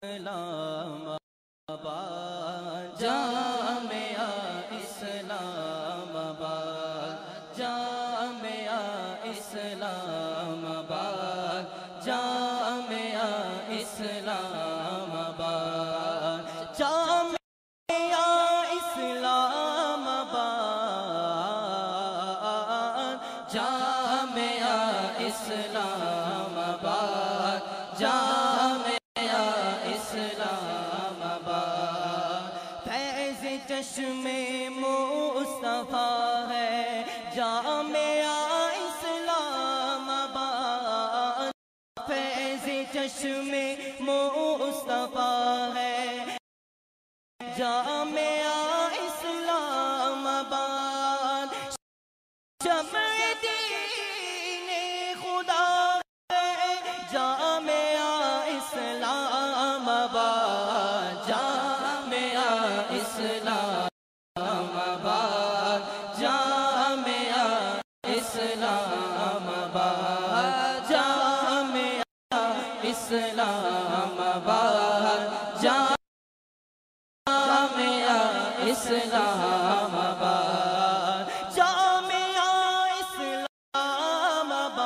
اسلام آباد جامعہ اسلام آباد جامعہ اسلام آباد جامعہ اسلام آباد جامعہ اسلام آباد جامعہ اسلام آباد جامعہ اسلام آباد فیض چشم مصطفیٰ ہے جامعہ اسلام آباد فیض چشم مصطفیٰ ہے جامعہ اسلام آباد شمع دین خدا ہے جامعہ اسلام آباد جامعہ اسلام آباد جامعہ اسلام آباد جامعہ اسلام آباد جامعہ اسلام آباد جامعہ اسلام آباد